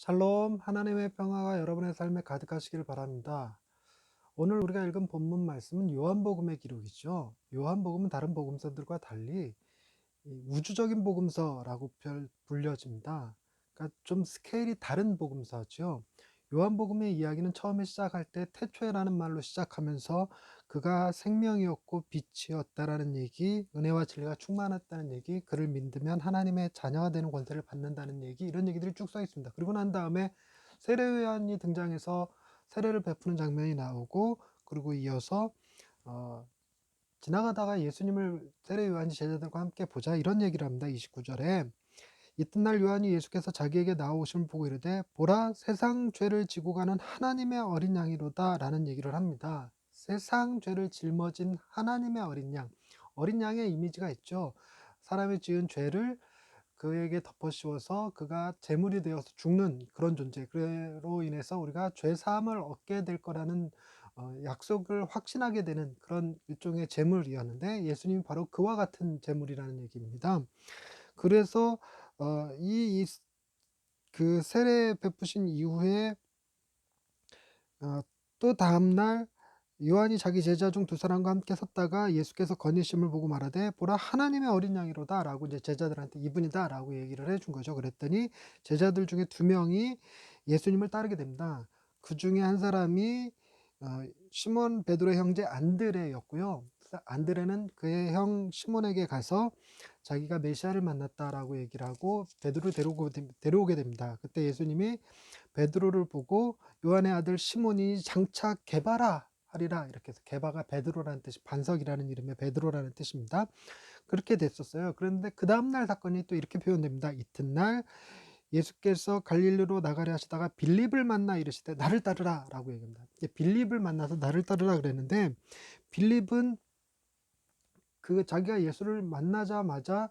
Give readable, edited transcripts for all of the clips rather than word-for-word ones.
샬롬, 하나님의 평화가 여러분의 삶에 가득하시길 바랍니다. 오늘 우리가 읽은 본문 말씀은 요한복음의 기록이죠. 요한복음은 다른 복음서들과 달리 우주적인 복음서라고 불려집니다. 그러니까 좀 스케일이 다른 복음서죠. 요한복음의 이야기는 처음에 시작할 때 태초에라는 말로 시작하면서 그가 생명이었고 빛이었다라는 얘기, 은혜와 진리가 충만했다는 얘기, 그를 믿으면 하나님의 자녀가 되는 권세를 받는다는 얘기, 이런 얘기들이 쭉 써 있습니다. 그리고 난 다음에 세례요한이 등장해서 세례를 베푸는 장면이 나오고, 그리고 이어서 지나가다가 예수님을 세례 요한이 제자들과 함께 보자, 이런 얘기를 합니다. 29절에 이튿날 요한이 예수께서 자기에게 나오심을 보고 이르되 보라, 세상 죄를 지고 가는 하나님의 어린 양이로다 라는 얘기를 합니다. 세상 죄를 짊어진 하나님의 어린 양의 이미지가 있죠. 사람이 지은 죄를 그에게 덮어씌워서 그가 제물이 되어서 죽는 그런 존재, 그로 인해서 우리가 죄 사함을 얻게 될 거라는 약속을 확신하게 되는 그런 일종의 제물이었는데, 예수님이 바로 그와 같은 제물이라는 얘기입니다. 그래서 그 세례 베푸신 이후에 또 다음날 요한이 자기 제자 중 두 사람과 함께 섰다가 예수께서 거니심을 보고 말하되 보라, 하나님의 어린 양이로다 라고 이제 제자들한테 이분이다 라고 얘기를 해준 거죠. 그랬더니 제자들 중에 두 명이 예수님을 따르게 됩니다. 그 중에 한 사람이 시몬 베드로의 형제 안드레였고요. 안드레는 그의 형 시몬에게 가서 자기가 메시아를 만났다라고 얘기를 하고 베드로를 데려오게 됩니다. 그때 예수님이 베드로를 보고 요한의 아들 시몬이 장차 게바라 하리라, 이렇게 해서 게바가 베드로라는 뜻이, 반석이라는 이름의 베드로라는 뜻입니다. 그렇게 됐었어요. 그런데 그 다음날 사건이 또 이렇게 표현됩니다. 이튿날 예수께서 갈릴리로 나가려 하시다가 빌립을 만나 이르시되 나를 따르라 라고 얘기합니다. 빌립을 만나서 나를 따르라 그랬는데, 빌립은 그 자기가 예수를 만나자마자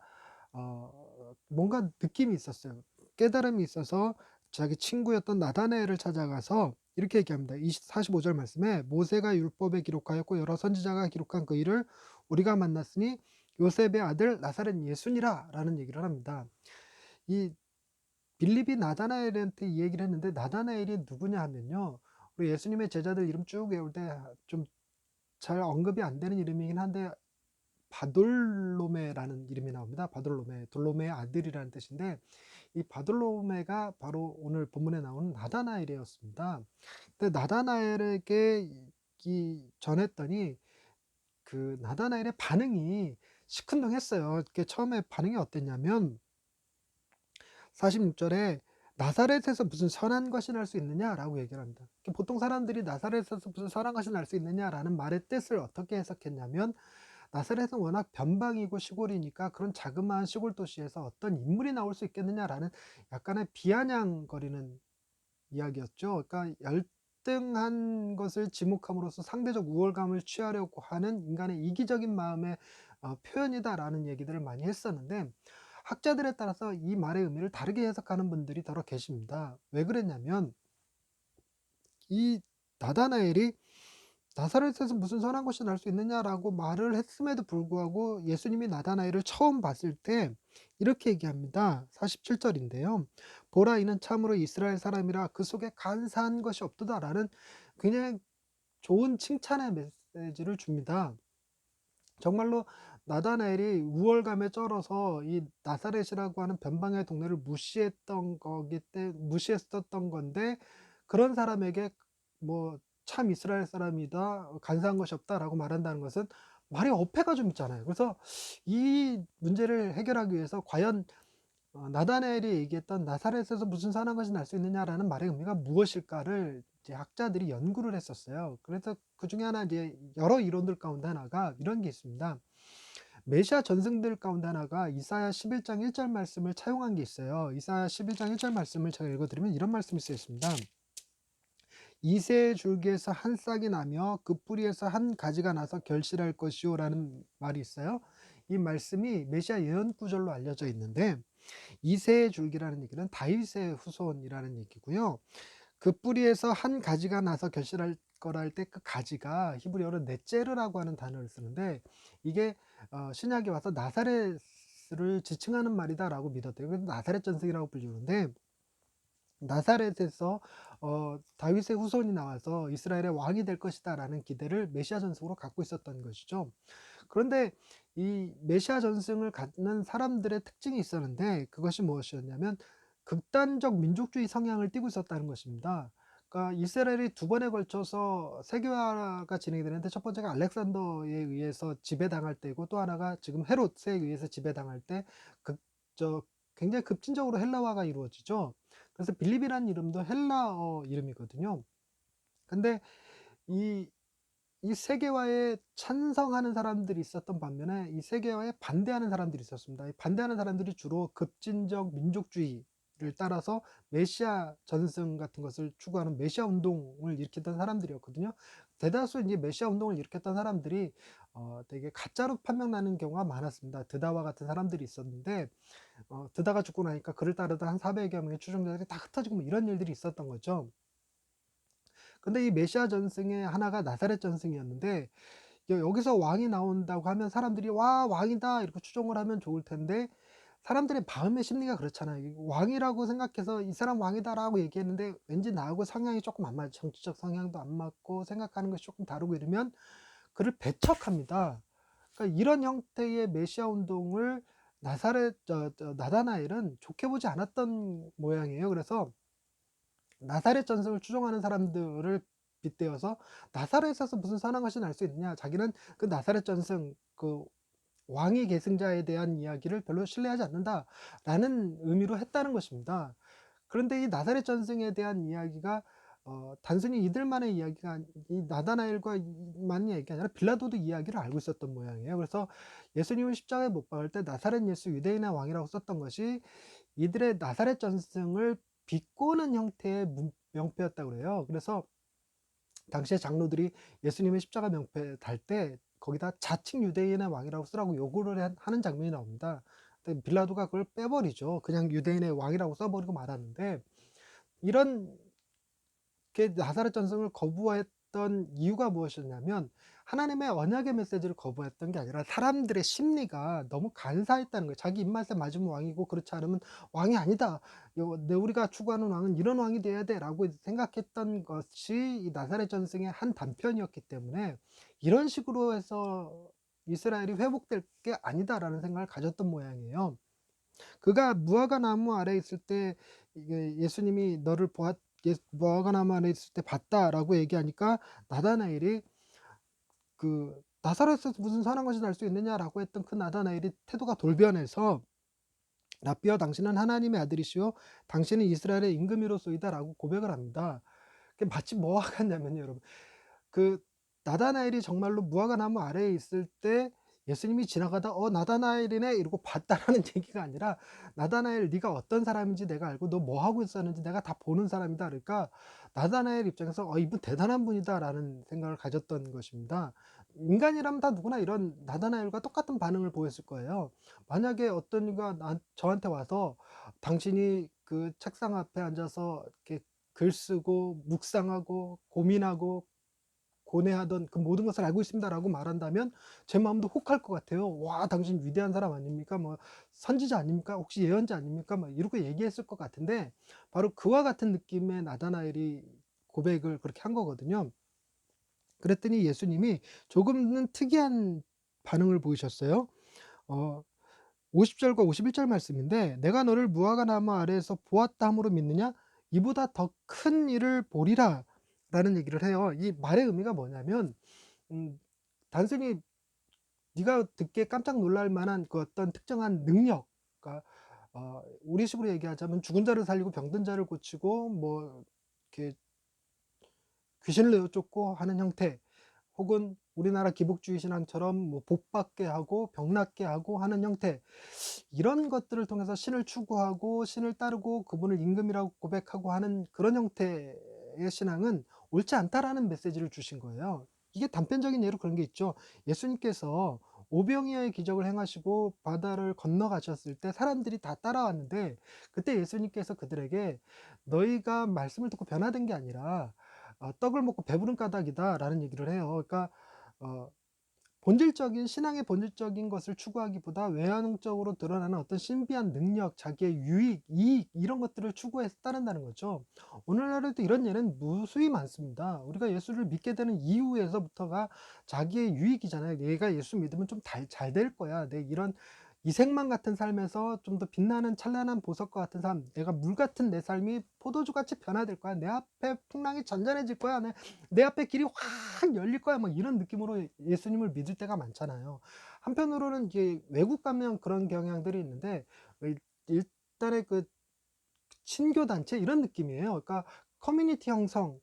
뭔가 느낌이 있었어요. 깨달음이 있어서 자기 친구였던 나다나엘을 찾아가서 이렇게 얘기합니다. 45절 말씀에 모세가 율법에 기록하였고 여러 선지자가 기록한 그 일을 우리가 만났으니 요셉의 아들 나사렛 예수니라 라는 얘기를 합니다. 이 빌립이 나다나엘한테 이 얘기를 했는데, 나다나엘이 누구냐 하면요, 우리 예수님의 제자들 이름 쭉 외울 때 좀 잘 언급이 안 되는 이름이긴 한데 바돌로메라는 이름이 나옵니다. 바돌로메, 돌로메의 아들이라는 뜻인데, 이 바돌로메가 바로 오늘 본문에 나오는 나다나엘이었습니다. 근데 나다나엘에게 전했더니 그 나다나엘의 반응이 시큰둥했어요. 처음에 반응이 어땠냐면 46절에 나사렛에서 무슨 선한 것이 날 수 있느냐라고 얘기를 합니다. 보통 사람들이 나사렛에서 무슨 선한 것이 날 수 있느냐라는 말의 뜻을 어떻게 해석했냐면, 나사렛은 워낙 변방이고 시골이니까 그런 자그마한 시골 도시에서 어떤 인물이 나올 수 있겠느냐라는 약간의 비아냥거리는 이야기였죠. 그러니까 열등한 것을 지목함으로써 상대적 우월감을 취하려고 하는 인간의 이기적인 마음의 표현이다라는 얘기들을 많이 했었는데, 학자들에 따라서 이 말의 의미를 다르게 해석하는 분들이 더러 계십니다. 왜 그랬냐면, 이 나다나엘이 나사렛에서 무슨 선한 것이 날 수 있느냐라고 말을 했음에도 불구하고 예수님이 나다나엘을 처음 봤을 때 이렇게 얘기합니다. 47절인데요. 보라, 이는 참으로 이스라엘 사람이라 그 속에 간사한 것이 없도다라는 그냥 좋은 칭찬의 메시지를 줍니다. 정말로 나다나엘이 우월감에 쩔어서 이 나사렛이라고 하는 변방의 동네를 무시했었던 건데, 그런 사람에게 뭐 참 이스라엘 사람이다, 간사한 것이 없다라고 말한다는 것은 말이 어폐가 좀 있잖아요. 그래서 이 문제를 해결하기 위해서 과연 나다나엘이 얘기했던 나사렛에서 무슨 선한 것이 날 수 있느냐라는 말의 의미가 무엇일까를 이제 학자들이 연구를 했었어요. 그래서 그 중에 하나, 이제 여러 이론들 가운데 하나가 이런 게 있습니다. 메시아 전승들 가운데 하나가 이사야 11장 1절 말씀을 차용한 게 있어요. 이사야 11장 1절 말씀을 제가 읽어드리면 이런 말씀이 쓰여 있습니다. 이새의 줄기에서 한 싹이 나며 그 뿌리에서 한 가지가 나서 결실할 것이요 라는 말이 있어요. 이 말씀이 메시아 예언 구절로 알려져 있는데, 이새의 줄기라는 얘기는 다윗의 후손이라는 얘기고요. 그 뿌리에서 한 가지가 나서 결실할 거라 할 때 그 가지가 히브리어로 넷제르라고 하는 단어를 쓰는데, 이게 신약에 와서 나사렛을 지칭하는 말이다라고 믿었대요. 그래서 나사렛 전승이라고 불리는데, 나사렛에서 다윗의 후손이 나와서 이스라엘의 왕이 될 것이다라는 기대를 메시아 전승으로 갖고 있었던 것이죠. 그런데 이 메시아 전승을 갖는 사람들의 특징이 있었는데, 그것이 무엇이었냐면 극단적 민족주의 성향을 띠고 있었다는 것입니다. 그러니까 이스라엘이 두 번에 걸쳐서 세계화가 진행이 되는데, 첫 번째가 알렉산더에 의해서 지배당할 때고, 또 하나가 지금 헤롯에 의해서 지배당할 때 극 저 굉장히 급진적으로 헬라화가 이루어지죠. 그래서 빌립이라는 이름도 헬라어 이름이거든요. 근데 이 세계화에 찬성하는 사람들이 있었던 반면에 이 세계화에 반대하는 사람들이 있었습니다. 이 반대하는 사람들이 주로 급진적 민족주의를 따라서 메시아 전승 같은 것을 추구하는 메시아 운동을 일으켰던 사람들이었거든요. 대다수 이제 메시아 운동을 일으켰던 사람들이 되게 가짜로 판명나는 경우가 많았습니다. 드다와 같은 사람들이 있었는데, 드다가 죽고 나니까 그를 따르던 한 400여 명의 추종자들이 다 흩어지고 뭐 이런 일들이 있었던 거죠. 근데 이 메시아 전승의 하나가 나사렛 전승이었는데, 여기서 왕이 나온다고 하면 사람들이 "와 왕이다." 이렇게 추종을 하면 좋을 텐데, 사람들의 마음의 심리가 그렇잖아요. 이 왕이라고 생각해서 '이 사람 왕이다.'라고 얘기했는데 왠지 나하고 성향이 조금 안 맞아, 정치적 성향도 안 맞고 생각하는 것이 조금 다르고 이러면 그를 배척합니다. 그러니까 이런 형태의 메시아 운동을 나사렛 나다나엘은 좋게 보지 않았던 모양이에요. 그래서 나사렛 전승을 추종하는 사람들을 빗대어서 "나사렛에서 무슨 선한 것이 날 수 있느냐." 자기는 그 나사렛 전승, 그 왕위 계승자에 대한 이야기를 별로 신뢰하지 않는다라는 의미로 했다는 것입니다. 그런데 이 나사렛 전승에 대한 이야기가 단순히 이들만의 이야기가 이 나다나엘과 만의 이야기가 아니라 빌라도도 이야기를 알고 있었던 모양이에요. 그래서 예수님을 십자가에 못 박을 때 나사렛 예수 유대인의 왕이라고 썼던 것이 이들의 나사렛 전승을 비꼬는 형태의 명패였다고 그래요. 그래서 당시에 장로들이 예수님의 십자가 명패 달 때 거기다 자칭 유대인의 왕이라고 쓰라고 요구를 하는 장면이 나옵니다. 근데 빌라도가 그걸 빼버리죠. 그냥 유대인의 왕이라고 써버리고 말았는데, 이런 게 나사렛 전승을 거부했던 이유가 무엇이었냐면 하나님의 언약의 메시지를 거부했던 게 아니라 사람들의 심리가 너무 간사했다는 거예요. 자기 입맛에 맞으면 왕이고 그렇지 않으면 왕이 아니다. 우리가 추구하는 왕은 이런 왕이 돼야 돼라고 생각했던 것이 이 나사렛 전승의 한 단편이었기 때문에, 이런 식으로 해서 이스라엘이 회복될 게 아니다라는 생각을 가졌던 모양이에요. 그가 무화과 나무 아래에 있을 때 이게 예수님이 "너를 보았 무화과 나무 아래에 있을 때 봤다."라고 얘기하니까 나다나엘이 그 "나사렛에서 무슨 선한 것이 날 수 있느냐?"라고 했던 그 나다나엘이 태도가 돌변해서 "라삐어 당신은 하나님의 아들이시요 당신은 이스라엘의 임금이로소이다."라고 고백을 합니다. 그게 마치 뭐와 같냐면요 여러분. 그 나다나엘이 정말로 무화과 나무 아래에 있을 때 예수님이 지나가다 나다나엘이네 이러고 봤다라는 얘기가 아니라, 나다나엘 네가 어떤 사람인지 내가 알고 너 뭐 하고 있었는지 내가 다 보는 사람이다. 그러니까 나다나엘 입장에서 이분 대단한 분이다라는 생각을 가졌던 것입니다. 인간이라면 다 누구나 이런 나다나엘과 똑같은 반응을 보였을 거예요. 만약에 어떤 이가 저한테 와서 당신이 그 책상 앞에 앉아서 이렇게 글 쓰고 묵상하고 고민하고 고뇌하던 그 모든 것을 알고 있습니다라고 말한다면 제 마음도 혹할 것 같아요. "와 당신 위대한 사람 아닙니까? 뭐 선지자 아닙니까? 혹시 예언자 아닙니까?" 막 이렇게 얘기했을 것 같은데, 바로 그와 같은 느낌의 나다나엘이 고백을 그렇게 한 거거든요. 그랬더니 예수님이 조금은 특이한 반응을 보이셨어요. 어 50 절과 51절 말씀인데 "내가 너를 무화과 나무 아래에서 보았다 함으로 믿느냐? 이보다 더 큰 일을 보리라."라는 얘기를 해요. 이 말의 의미가 뭐냐면, 음 단순히 네가 듣기에 깜짝 놀랄 만한 그 어떤 특정한 능력, 그러니까 우리식으로 얘기하자면 죽은 자를 살리고 병든 자를 고치고 뭐 이렇게 귀신을 내어 쫓고 하는 형태, 혹은 우리나라 기복주의 신앙처럼 뭐 복 받게 하고 병 낫게 하고 하는 형태, 이런 것들을 통해서 신을 추구하고 신을 따르고 그분을 임금이라고 고백하고 하는 그런 형태의 신앙은 옳지 않다라는 메시지를 주신 거예요. 이게 단편적인 예로 그런 게 있죠. 예수님께서 오병이어의 기적을 행하시고 바다를 건너가셨을 때 사람들이 다 따라왔는데, 그때 예수님께서 그들에게 "너희가 말씀을 듣고 변화된 게 아니라 떡을 먹고 배부른 까닭이다."라는 얘기를 해요. 그러니까 어 본질적인 신앙의 본질적인 것을 추구하기보다 외형적으로 드러나는 어떤 신비한 능력, 자기의 유익, 이익 이런 것들을 추구해서 따른다는 거죠. 오늘날에도 이런 예는 무수히 많습니다. 우리가 예수를 믿게 되는 이후에서부터가 자기의 유익이잖아요. '내가 예수 믿으면 좀 잘 될 거야. 내 이런 이생망 같은 삶에서 좀 더 빛나는 찬란한 보석과 같은 삶, 내가 물 같은 내 삶이 포도주같이 변화될 거야. 내 앞에 풍랑이 잔잔해질 거야. 내 앞에 길이 확 열릴 거야.' 막 이런 느낌으로 예수님을 믿을 때가 많잖아요. 한편으로는 이제 외국 가면 그런 경향들이 있는데 일단의 그 신교 단체 이런 느낌이에요. 그러니까 커뮤니티 형성을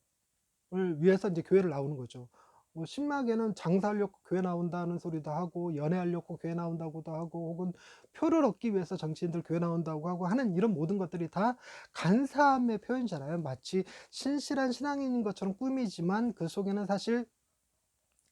위해서 이제 교회를 나오는 거죠. 뭐 신학에는 장사하려고 교회 나온다는 소리도 하고, 연애하려고 교회 나온다고도 하고, 혹은 표를 얻기 위해서 정치인들 교회 나온다고 하고 하는 이런 모든 것들이 다 간사함의 표현이잖아요. 마치 신실한 신앙인인 것처럼 꾸미지만 그 속에는 사실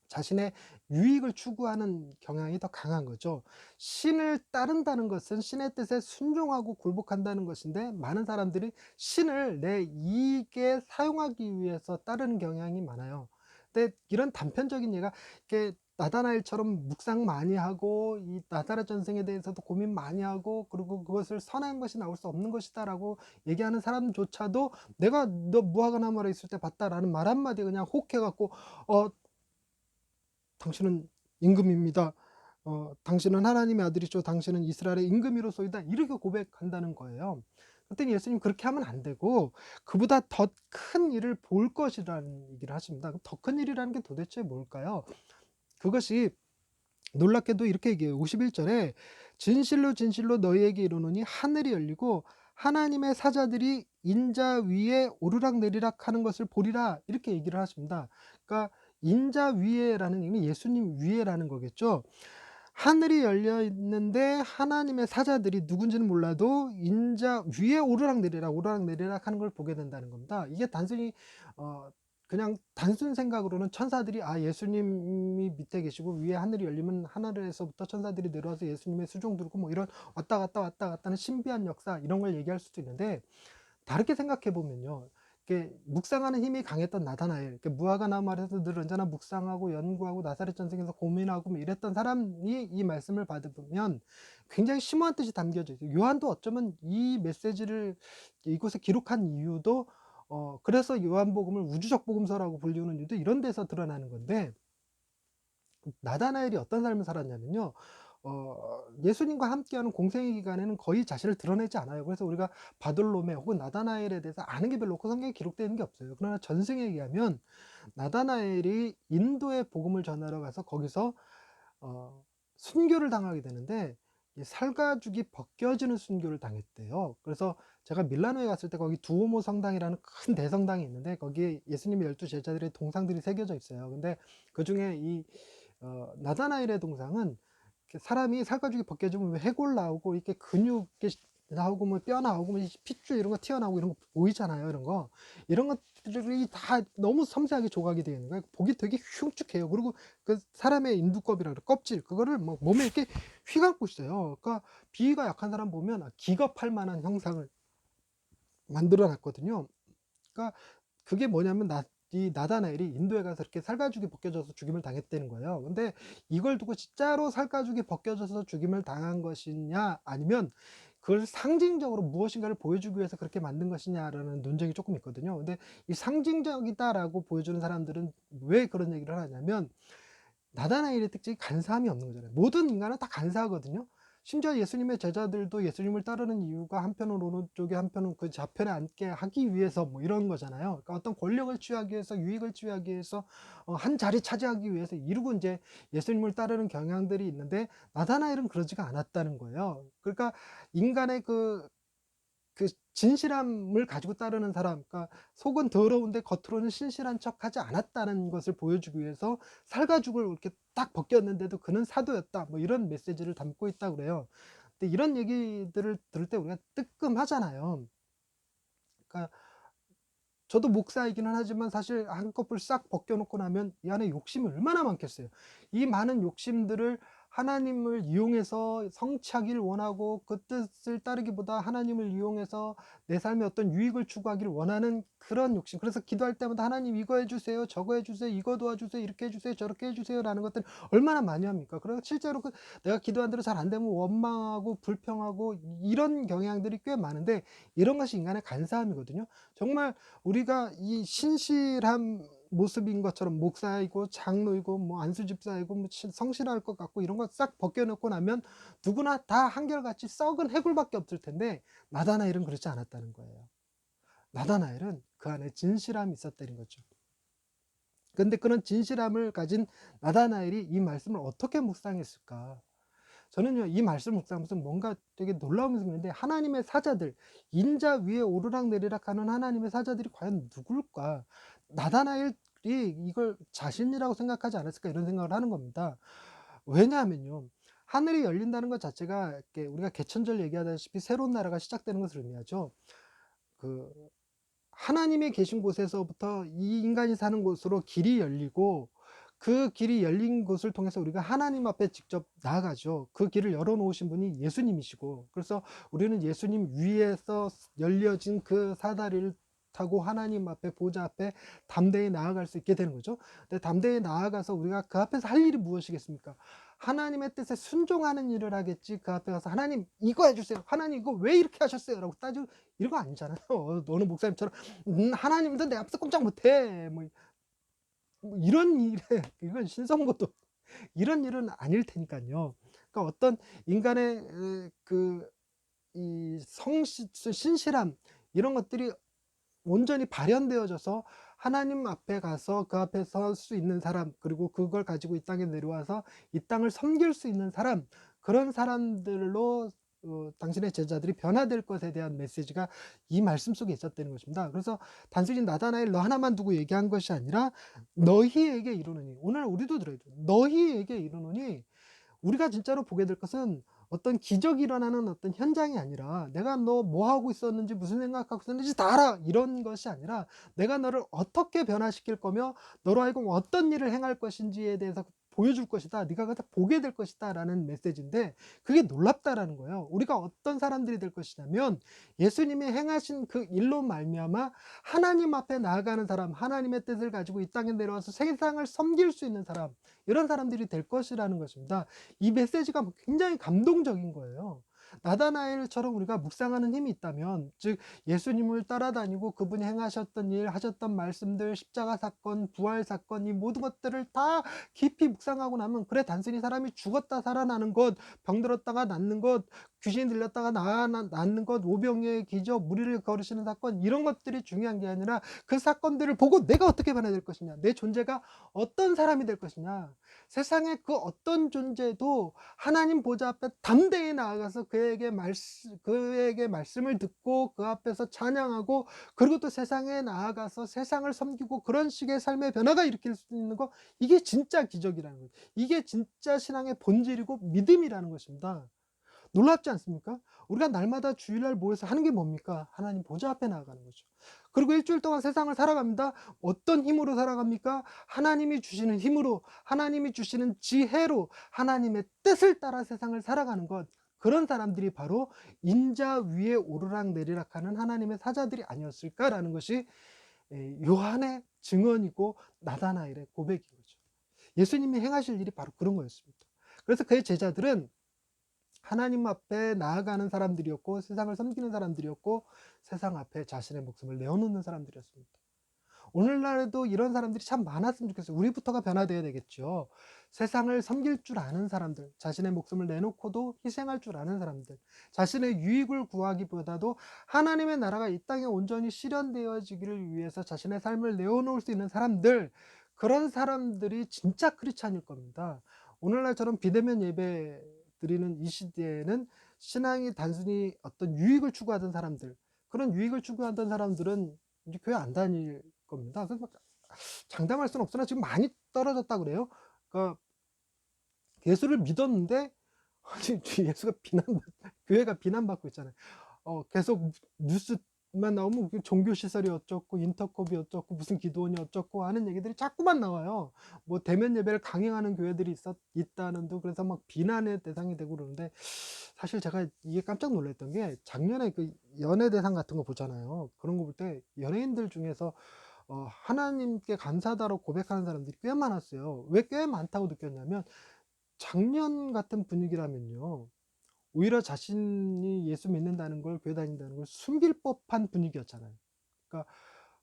자신의 유익을 추구하는 경향이 더 강한 거죠. 신을 따른다는 것은 신의 뜻에 순종하고 굴복한다는 것인데, 많은 사람들이 신을 내 이익에 사용하기 위해서 따르는 경향이 많아요. 근데 이런 단편적인 예가 이렇게 나다나엘처럼 묵상 많이 하고 이 나사렛 전생에 대해서도 고민 많이 하고, 그리고 그것을 선한 것이 나올 수 없는 것이다라고 얘기하는 사람조차도 내가 너 무화과나무에 있을 때 봤다라는 말 한마디에 그냥 혹해 갖고 어 당신은 임금입니다. 당신은 하나님의 아들이죠. 당신은 이스라엘의 임금이로소이다. 이렇게 고백한다는 거예요. 그랬더니 예수님 그렇게 하면 안 되고 그보다 더 큰 일을 볼 것이라는 얘기를 하십니다. 더 큰 일이라는 게 도대체 뭘까요? 그것이 놀랍게도 이렇게 얘기해요. 51절에 진실로 진실로 너희에게 이르노니 하늘이 열리고 하나님의 사자들이 인자 위에 오르락내리락 하는 것을 보리라. 이렇게 얘기를 하십니다. 그러니까 인자 위에라는 얘기는 예수님 위에라는 거겠죠. 하늘이 열려 있는데 하나님의 사자들이 누군지는 몰라도 인자 위에 오르락내리락, 오르락내리락 하는 걸 보게 된다는 겁니다. 이게 단순히 어 그냥 단순 생각으로는 천사들이 예수님이 밑에 계시고 위에 하늘이 열리면 하늘에서부터 천사들이 내려와서 예수님의 수종 두르고 뭐 이런 왔다 갔다 왔다 갔다 하는 신비한 역사 이런 걸 얘기할 수도 있는데, 다르게 생각해 보면요. 이렇게 묵상하는 힘이 강했던 나다나엘, 이렇게 무화과 나무 아래서 늘 언제나 묵상하고 연구하고 나사렛 전생에서 고민하고 뭐 이랬던 사람이 이 말씀을 받으면 굉장히 심오한 뜻이 담겨져 있어요. 요한도 어쩌면 이 메시지를 이곳에 기록한 이유도 그래서 요한복음을 우주적 복음서라고 불리우는 이유도 이런 데서 드러나는 건데, 나다나엘이 어떤 삶을 살았냐면요. 예수님과 함께하는 공생의 기간에는 거의 자신을 드러내지 않아요. 그래서 우리가 바돌로메 혹은 나다나엘에 대해서 아는 게 별로 없고 성경에 기록되어 있는 게 없어요. 그러나 전승에 의하면 나다나엘이 인도에 복음을 전하러 가서 거기서 어 순교를 당하게 되는데, 이 살가죽이 벗겨지는 순교를 당했대요. 그래서 제가 밀라노에 갔을 때 거기 두오모 성당이라는 큰 대성당이 있는데 거기에 예수님의 12 제자들의 동상들이 새겨져 있어요. 근데 그중에 이 나다나엘의 동상은 이렇게 사람이 살가죽이 벗겨지면 왜 해골 나오고 이렇게 근육 이렇게 나오고 뭐 뼈 나오고 뭐 핏줄 이런 거 튀어나오고 이런 거 보이잖아요. 이런 것들이 다 너무 섬세하게 조각이 되어 있는 거예요. 보기 되게 흉측해요. 그리고 그 사람의 인두껍이라 그래, 껍질 그거를 뭐 몸에 이렇게 휘감고 있어요. 그러니까 비위가 약한 사람 보면 기겁할 만한 형상을 만들어 놨거든요. 그러니까 그게 뭐냐면 이 나다나엘이 인도에 가서 이렇게 살가죽이 벗겨져서 죽임을 당했다는 거예요. 근데 이걸 두고 진짜로 살가죽이 벗겨져서 죽임을 당한 것이냐, 아니면 그걸 상징적으로 무엇인가를 보여주기 위해서 그렇게 만든 것이냐라는 논쟁이 조금 있거든요. 근데 이 상징적이다라고 보여주는 사람들은 왜 그런 얘기를 하냐면, 나다나엘의 특징이 간사함이 없는 거잖아요. 모든 인간은 다 간사하거든요. 심지어 예수님의 제자들도 예수님을 따르는 이유가 한편은 오른쪽에 한편은 그 좌편에 앉게 하기 위해서 뭐 이런 거잖아요. 그러니까 어떤 권력을 취하기 위해서, 유익을 취하기 위해서, 한 자리 차지하기 위해서 이루고 이제 예수님을 따르는 경향들이 있는데, 나다나엘은 그러지가 않았다는 거예요. 그러니까 인간의 그 진실함을 가지고 따르는 사람, 그러니까 속은 더러운데 겉으로는 신실한 척하지 않았다는 것을 보여주기 위해서 살가죽을 이렇게 딱 벗겼는데도 그는 사도였다, 뭐 이런 메시지를 담고 있다고 그래요. 근데 이런 얘기들을 들을 때 우리가 뜨끔하잖아요. 그러니까 저도 목사이기는 하지만 사실 한꺼풀 싹 벗겨 놓고 나면 이 안에 욕심이 얼마나 많겠어요. 이 많은 욕심들을 하나님을 이용해서 성취하기를 원하고 그 뜻을 따르기보다 하나님을 이용해서 내 삶에 어떤 유익을 추구하기를 원하는 그런 욕심. 그래서 기도할 때마다 하나님 이거 해주세요, 저거 해주세요, 이거 도와주세요, 이렇게 해주세요, 저렇게 해주세요 라는 것들 얼마나 많이 합니까? 그리고 실제로 내가 기도한 대로 잘 안 되면 원망하고 불평하고 이런 경향들이 꽤 많은데, 이런 것이 인간의 간사함이거든요. 정말 우리가 이 신실한 모습인 것처럼 목사이고 장로이고 뭐 안수집사이고 뭐 성실할 것 같고 이런 거 싹 벗겨놓고 나면 누구나 다 한결같이 썩은 해골밖에 없을 텐데, 나다나엘은 그렇지 않았다는 거예요. 나다나엘은 그 안에 진실함이 있었다는 거죠. 근데 그런 진실함을 가진 나다나엘이 이 말씀을 어떻게 묵상했을까? 저는요, 이 말씀 묵상하면서 뭔가 되게 놀라우면서 그런데, 하나님의 사자들, 인자 위에 오르락내리락 하는 하나님의 사자들이 과연 누굴까? 나다나엘이 이걸 자신이라고 생각하지 않았을까? 이런 생각을 하는 겁니다. 왜냐하면요, 하늘이 열린다는 것 자체가 이렇게 우리가 개천절 얘기하다시피 새로운 나라가 시작되는 것을 의미하죠. 그 하나님이 계신 곳에서부터 이 인간이 사는 곳으로 길이 열리고, 그 길이 열린 곳을 통해서 우리가 하나님 앞에 직접 나아가죠. 그 길을 열어 놓으신 분이 예수님이시고, 그래서 우리는 예수님 위에서 열려진 그 사다리를 타고 하나님 앞에, 보좌 앞에 담대히 나아갈 수 있게 되는 거죠. 근데 담대히 나아가서 우리가 그 앞에서 할 일이 무엇이겠습니까? 하나님의 뜻에 순종하는 일을 하겠지. 그 앞에 가서 하나님 이거 해주세요, 하나님 이거 왜 이렇게 하셨어요 라고 따지고 이런 거 아니잖아요. 어느 목사님처럼 하나님도 내 앞에서 꼼짝 못해 뭐 이런 일에 이건 신성모독 이런 일은 아닐 테니까요. 그러니까 어떤 인간의 이 신실함, 이런 것들이 온전히 발현되어져서 하나님 앞에 가서 그 앞에 설 수 있는 사람, 그리고 그걸 가지고 이 땅에 내려와서 이 땅을 섬길 수 있는 사람, 그런 사람들로 당신의 제자들이 변화될 것에 대한 메시지가 이 말씀 속에 있었다는 것입니다. 그래서 단순히 나다나엘 너 하나만 두고 얘기한 것이 아니라 너희에게 이르노니, 오늘 우리도 들어야 돼요. 너희에게 이르노니, 우리가 진짜로 보게 될 것은 어떤 기적이 일어나는 어떤 현장이 아니라 내가 너 뭐 하고 있었는지 무슨 생각하고 있었는지 다 알아 이런 것이 아니라, 내가 너를 어떻게 변화시킬 거며 너로 하여금 어떤 일을 행할 것인지에 대해서 보여줄 것이다, 네가 그걸 다 보게 될 것이다 라는 메시지인데, 그게 놀랍다라는 거예요. 우리가 어떤 사람들이 될 것이냐면, 예수님이 행하신 그 일로 말미암아 하나님 앞에 나아가는 사람, 하나님의 뜻을 가지고 이 땅에 내려와서 세상을 섬길 수 있는 사람, 이런 사람들이 될 것이라는 것입니다. 이 메시지가 굉장히 감동적인 거예요. 나다나엘처럼 우리가 묵상하는 힘이 있다면, 즉 예수님을 따라다니고 그분이 행하셨던 일, 하셨던 말씀들, 십자가 사건, 부활 사건, 이 모든 것들을 다 깊이 묵상하고 나면, 그래 단순히 사람이 죽었다 살아나는 것, 병들었다가 낫는 것, 귀신이 들렸다가 낫는 것, 오병이어의 기적, 무리를 거르시는 사건, 이런 것들이 중요한 게 아니라 그 사건들을 보고 내가 어떻게 변화될 것이냐, 내 존재가 어떤 사람이 될 것이냐, 세상의 그 어떤 존재도 하나님 보좌 앞에 담대히 나아가서 그에게 말씀을 듣고 그 앞에서 찬양하고, 그리고 또 세상에 나아가서 세상을 섬기고, 그런 식의 삶의 변화가 일으킬 수 있는 거, 이게 진짜 기적이라는 거예요. 이게 진짜 신앙의 본질이고 믿음이라는 것입니다. 놀랍지 않습니까? 우리가 날마다 주일날 모여서 하는 게 뭡니까? 하나님 보좌 앞에 나아가는 거죠. 그리고 일주일 동안 세상을 살아갑니다. 어떤 힘으로 살아갑니까? 하나님이 주시는 힘으로, 하나님이 주시는 지혜로, 하나님의 뜻을 따라 세상을 살아가는 것. 그런 사람들이 바로 인자 위에 오르락내리락 하는 하나님의 사자들이 아니었을까라는 것이 요한의 증언이고 나다나엘의 고백인 거죠. 예수님이 행하실 일이 바로 그런 거였습니다. 그래서 그의 제자들은 하나님 앞에 나아가는 사람들이었고, 세상을 섬기는 사람들이었고, 세상 앞에 자신의 목숨을 내어놓는 사람들이었습니다. 오늘날에도 이런 사람들이 참 많았으면 좋겠어요. 우리부터가 변화되어야 되겠죠. 세상을 섬길 줄 아는 사람들, 자신의 목숨을 내놓고도 희생할 줄 아는 사람들, 자신의 유익을 구하기보다도 하나님의 나라가 이 땅에 온전히 실현되어지기를 위해서 자신의 삶을 내어놓을 수 있는 사람들, 그런 사람들이 진짜 크리스찬일 겁니다. 오늘날처럼 비대면 예배 드리는 이 시대에는 신앙이 단순히 어떤 유익을 추구하던 사람들, 그런 유익을 추구하던 사람들은 이제 교회 안 다닐 겁니다. 그래서 막 장담할 수는 없으나 지금 많이 떨어졌다 그래요. 그러니까 예수를 믿었는데 예수가 교회가 비난받고 있잖아요. 계속 뉴스 나오면 그 종교시설이 어쩌고 인터컵이 어쩌고 무슨 기도원이 어쩌고 하는 얘기들이 자꾸만 나와요. 뭐 대면 예배를 강행하는 교회들이 있다는 둥 그래서 막 비난의 대상이 되고 그러는데, 사실 제가 이게 깜짝 놀랐던 게 작년에 그 연예대상 같은 거 보잖아요. 그런 거 볼 때 연예인들 중에서 하나님께 감사하다고 고백하는 사람들이 꽤 많았어요. 왜 꽤 많다고 느꼈냐면, 작년 같은 분위기라면요, 오히려 자신이 예수 믿는다는 걸, 교회 다닌다는 걸 숨길 법한 분위기였잖아요. 그러니까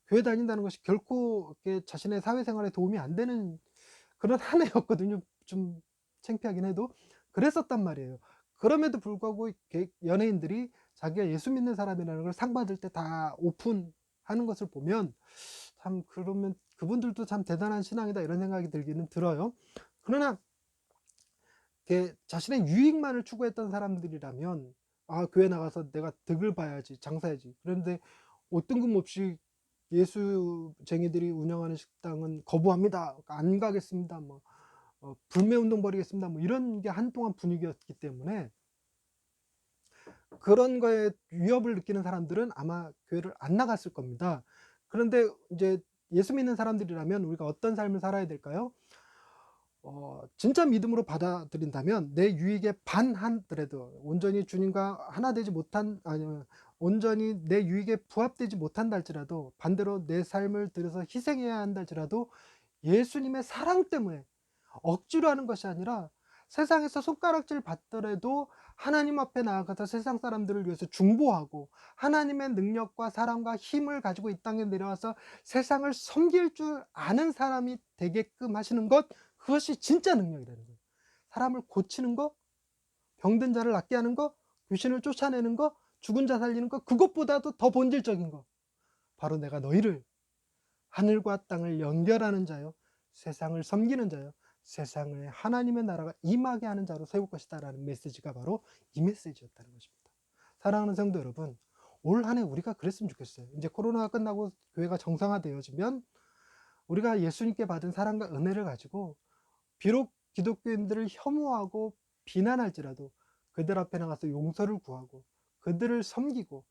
교회 다닌다는 것이 결코 이렇게 자신의 사회생활에 도움이 안 되는 그런 한 해였거든요. 좀 창피하긴 해도. 그랬었단 말이에요. 그럼에도 불구하고 이렇게 연예인들이 자기가 예수 믿는 사람이라는 걸 상 받을 때 다 오픈하는 것을 보면, 참, 그러면 '그분들도 참 대단한 신앙이다.' 이런 생각이 들기는 들어요. 그러나 이렇게 자신의 유익만을 추구했던 사람들이라면, '아, 교회 나가서 내가 덕을 봐야지. 장사해야지.' 그런데 옷 뜬금없이 '예수쟁이들이 운영하는 식당은 거부합니다. 안 가겠습니다.' 뭐 "불매 운동 벌이겠습니다." 뭐 이런 게 한동안 분위기였기 때문에, 그런 거에 위협을 느끼는 사람들은 아마 교회를 안 나갔을 겁니다. 그런데 이제 예수 믿는 사람들이라면 우리가 어떤 삶을 살아야 될까요? 진짜 믿음으로 받아들인다면 내 유익에 반하더라도, 온전히 주님과 하나 되지 못한, 아니면 온전히 내 유익에 부합되지 못한다 할지라도, 반대로 내 삶을 들여서 희생해야 한다 할지라도, 예수님의 사랑 때문에 억지로 하는 것이 아니라, 세상에서 손가락질 받더라도 하나님 앞에 나아가서 세상 사람들을 위해서 중보하고, 하나님의 능력과 사랑과 힘을 가지고 이 땅에 내려와서 세상을 섬길 줄 아는 사람이 되게끔 하시는 것, 그것이 진짜 능력이라는 거예요. 사람을 고치는 거, 병든 자를 낫게 하는 거, 귀신을 쫓아내는 거, 죽은 자 살리는 거, 그것보다도 더 본질적인 거, 바로 내가 너희를 하늘과 땅을 연결하는 자요, 세상을 섬기는 자요, 세상에 하나님의 나라가 임하게 하는 자로 세울 것이다 라는 메시지가 바로 이 메시지였다는 것입니다. 사랑하는 성도 여러분, 올 한 해 우리가 그랬으면 좋겠어요. 이제 코로나가 끝나고 교회가 정상화되어지면, 우리가 예수님께 받은 사랑과 은혜를 가지고, 비록 기독교인들을 혐오하고 비난할지라도 그들 앞에 나가서 용서를 구하고 그들을 섬기고,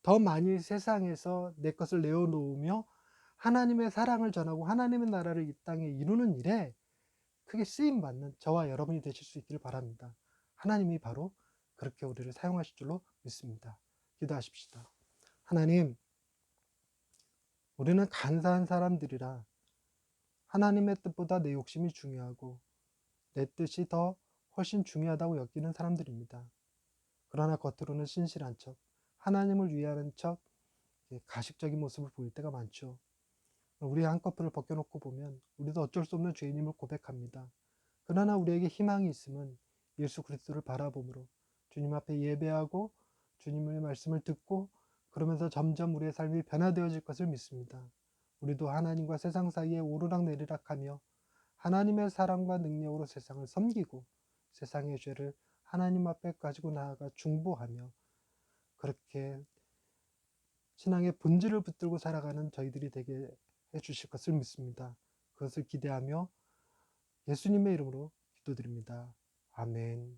더 많이 세상에서 내 것을 내어놓으며 하나님의 사랑을 전하고 하나님의 나라를 이 땅에 이루는 일에 크게 쓰임받는 저와 여러분이 되실 수 있기를 바랍니다. 하나님이 바로 그렇게 우리를 사용하실 줄로 믿습니다. 기도하십시다. 하나님, 우리는 간사한 사람들이라 하나님의 뜻보다 내 욕심이 중요하고 내 뜻이 더 훨씬 중요하다고 여기는 사람들입니다. 그러나 겉으로는 신실한 척, 하나님을 위하는 척, 가식적인 모습을 보일 때가 많죠. 우리의 한꺼풀을 벗겨놓고 보면 우리도 어쩔 수 없는 죄인임을 고백합니다. 그러나 우리에게 희망이 있음은 예수 그리스도를 바라봄으로 주님 앞에 예배하고 주님의 말씀을 듣고, 그러면서 점점 우리의 삶이 변화되어질 것을 믿습니다. 우리도 하나님과 세상 사이에 오르락내리락하며 하나님의 사랑과 능력으로 세상을 섬기고 세상의 죄를 하나님 앞에 가지고 나아가 중보하며, 그렇게 신앙의 본질을 붙들고 살아가는 저희들이 되게 해주실 것을 믿습니다. 그것을 기대하며 예수님의 이름으로 기도드립니다. 아멘.